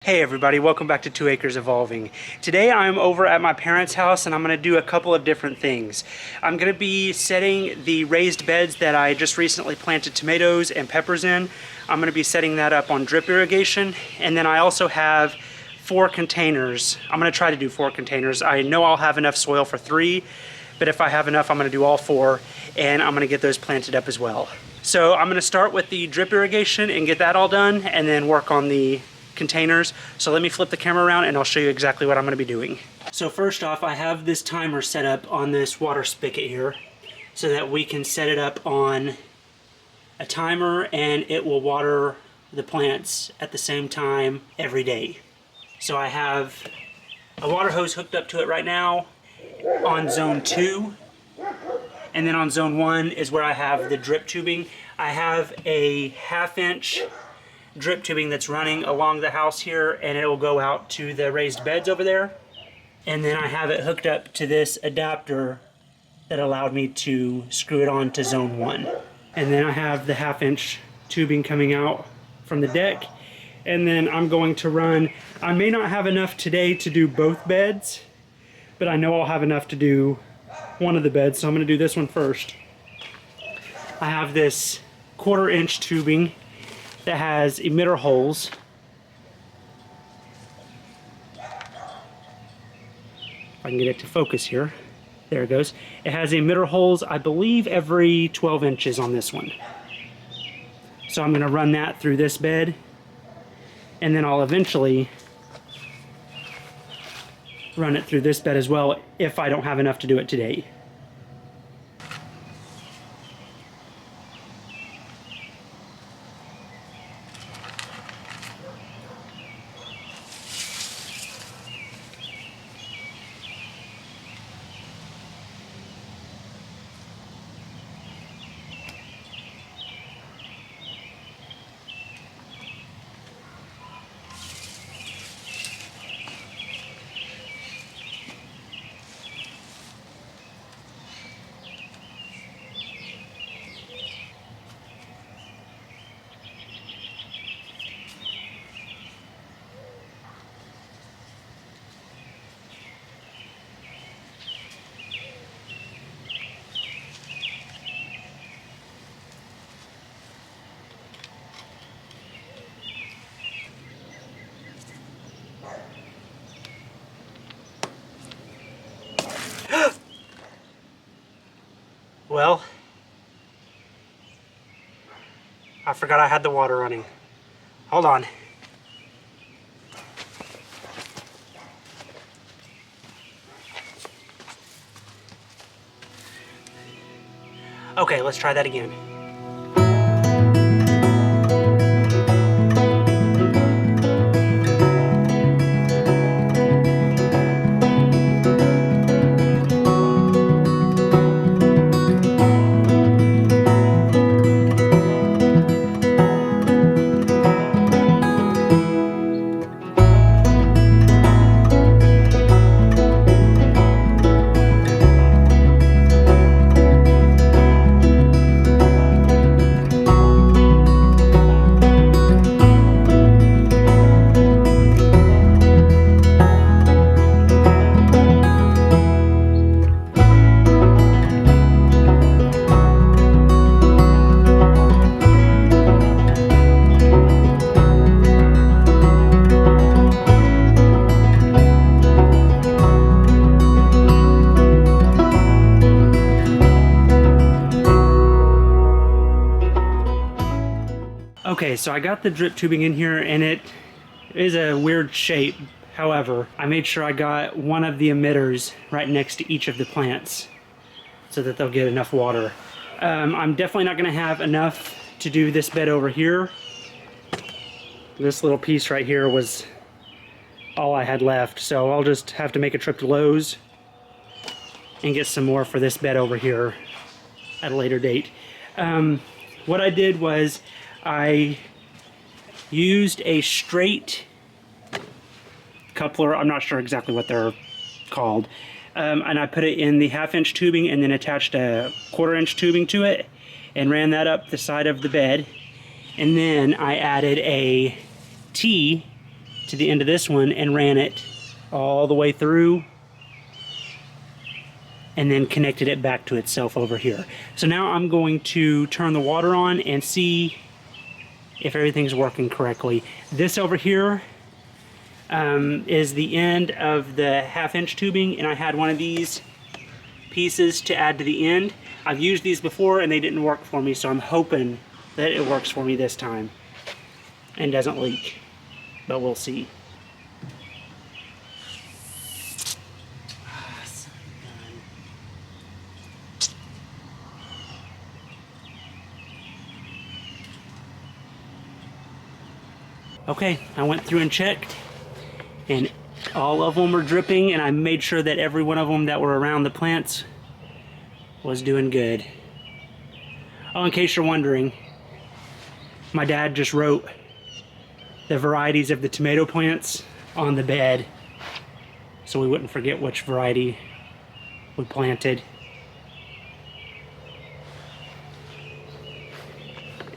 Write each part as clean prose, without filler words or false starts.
Hey everybody, welcome back to 2 Acres Evolving. Today I'm over at my parents' house and I'm going to do a couple of different things. I'm going to be setting the raised beds that I just recently planted tomatoes and peppers in. I'm going to be setting that up on drip irrigation, and then I also have 4 containers. I'm going to try to do 4 containers. I know I'll have enough soil for 3, but if I have enough I'm going to do all 4, and I'm going to get those planted up as well. So I'm going to start with the drip irrigation and get that all done, and then work on the containers. So let me flip the camera around and I'll show you exactly what I'm going to be doing. So first off, I have this timer set up on this water spigot here so that we can set it up on a timer and it will water the plants at the same time every day. So I have a water hose hooked up to it right now on zone 2, and then on zone 1 is where I have the drip tubing. I have a 1/2 inch drip tubing that's running along the house here, and it will go out to the raised beds over there. And then I have it hooked up to this adapter that allowed me to screw it on to zone 1. And then I have the 1/2 inch tubing coming out from the deck. And then I'm going to run, I may not have enough today to do both beds, but I know I'll have enough to do one of the beds, so I'm going to do this one first. I have this 1/4 inch tubing that has emitter holes. If I can get it to focus here. There it goes. It has emitter holes, I believe, every 12 inches on this one. So I'm going to run that through this bed, and then I'll eventually run it through this bed as well if I don't have enough to do it today. Well, I forgot I had the water running. Hold on. Okay, let's try that again. Okay, so I got the drip tubing in here and it is a weird shape. However, I made sure I got one of the emitters right next to each of the plants so that they'll get enough water. I'm definitely not going to have enough to do this bed over here. This little piece right here was all I had left, so I'll just have to make a trip to Lowe's and get some more for this bed over here at a later date. What I did was I used a straight coupler, I'm not sure exactly what they're called, and I put it in the 1/2 inch tubing and then attached a 1/4 inch tubing to it and ran that up the side of the bed, and then I added a T to the end of this one and ran it all the way through, and then connected it back to itself over here. So now I'm going to turn the water on and see if everything's working correctly. This over here is the end of the 1/2 inch tubing, and I had one of these pieces to add to the end. I've used these before and they didn't work for me, so I'm hoping that it works for me this time and doesn't leak, but we'll see. Okay, I went through and checked, and all of them were dripping, and I made sure that every one of them that were around the plants was doing good. Oh, in case you're wondering, my dad just wrote the varieties of the tomato plants on the bed so we wouldn't forget which variety we planted.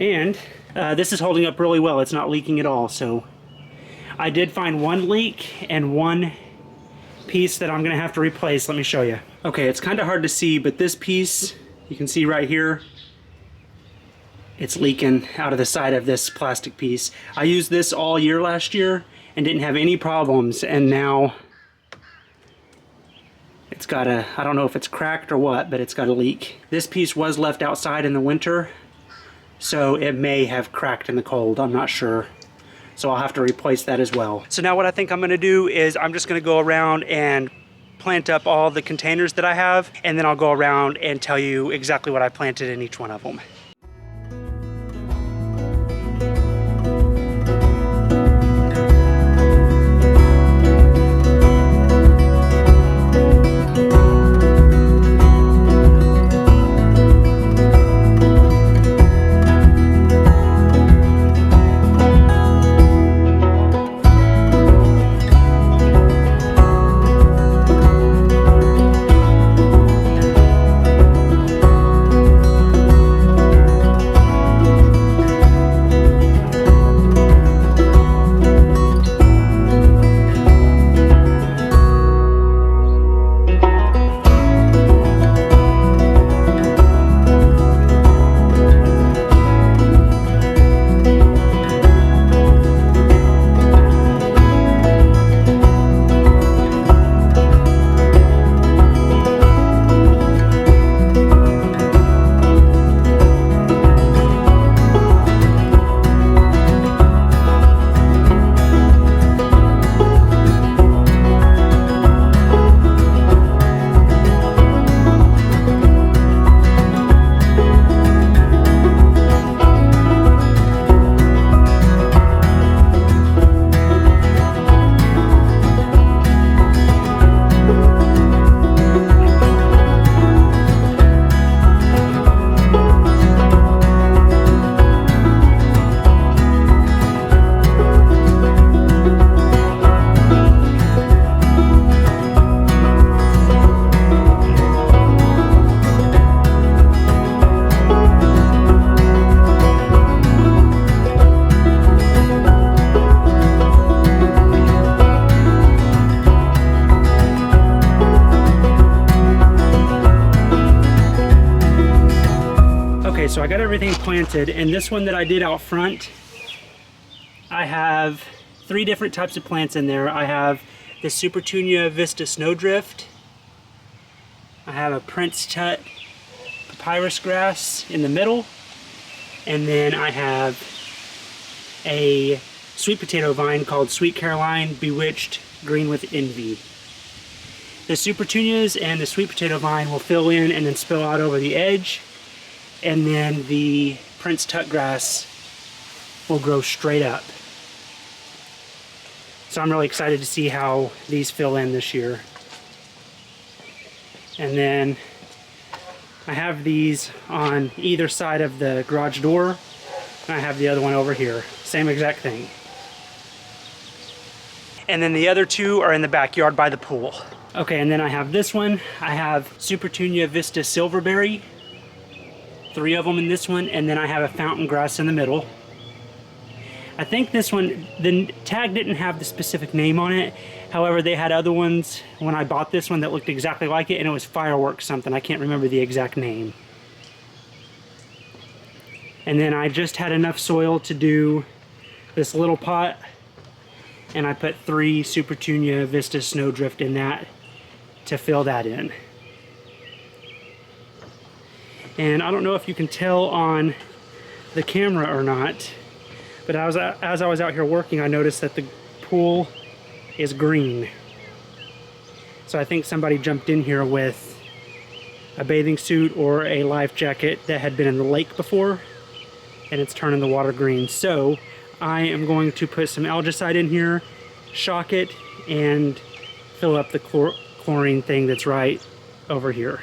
And this is holding up really well. It's not leaking at all. So I did find one leak and one piece that I'm gonna have to replace. Let me show you. Okay, it's kind of hard to see, but this piece, you can see right here, it's leaking out of the side of this plastic piece. I used this all year last year and didn't have any problems, and now it's got a, I don't know if it's cracked or what, but it's got a leak. This piece was left outside in the winter, so it may have cracked in the cold, I'm not sure. So I'll have to replace that as well. So now what I think I'm gonna do is I'm just gonna go around and plant up all the containers that I have, and then I'll go around and tell you exactly what I planted in each one of them. So I got everything planted, and this one that I did out front, I have 3 different types of plants in there. I have the Supertunia Vista Snowdrift, I have a Prince Tut papyrus grass in the middle, and then I have a sweet potato vine called Sweet Caroline Bewitched Green with Envy. The Supertunias and the sweet potato vine will fill in and then spill out over the edge, and then the Prince Tut grass will grow straight up. So I'm really excited to see how these fill in this year. And then I have these on either side of the garage door, and I have the other one over here. Same exact thing. And then the other 2 are in the backyard by the pool. Okay, and then I have this one. I have Supertunia Vista Silverberry, 3 of them in this one, and then I have a fountain grass in the middle. I think this one, the tag didn't have the specific name on it. However, they had other ones when I bought this one that looked exactly like it, and it was Fireworks something. I can't remember the exact name. And then I just had enough soil to do this little pot, and I put 3 Super Tunia Vista Snowdrift in that to fill that in. And I don't know if you can tell on the camera or not, but as I was out here working, I noticed that the pool is green. So I think somebody jumped in here with a bathing suit or a life jacket that had been in the lake before, and it's turning the water green. So I am going to put some algicide in here, shock it, and fill up the chlorine thing that's right over here.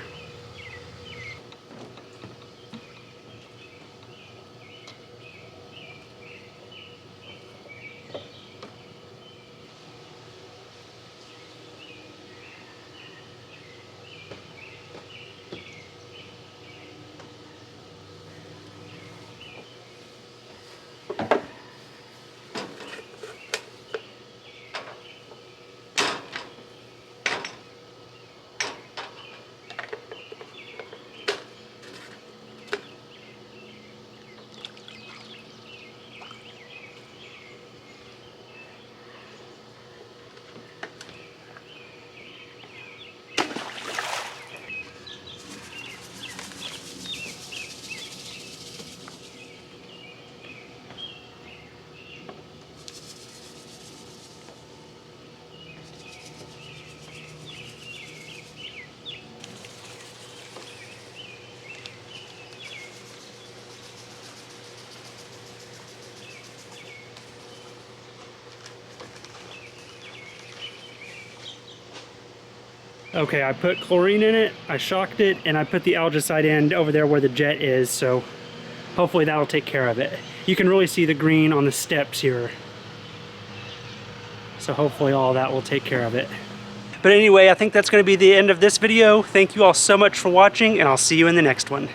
Okay, I put chlorine in it, I shocked it, and I put the algicide in over there where the jet is, so hopefully that'll take care of it. You can really see the green on the steps here. So hopefully all that will take care of it. But anyway, I think that's going to be the end of this video. Thank you all so much for watching, and I'll see you in the next one.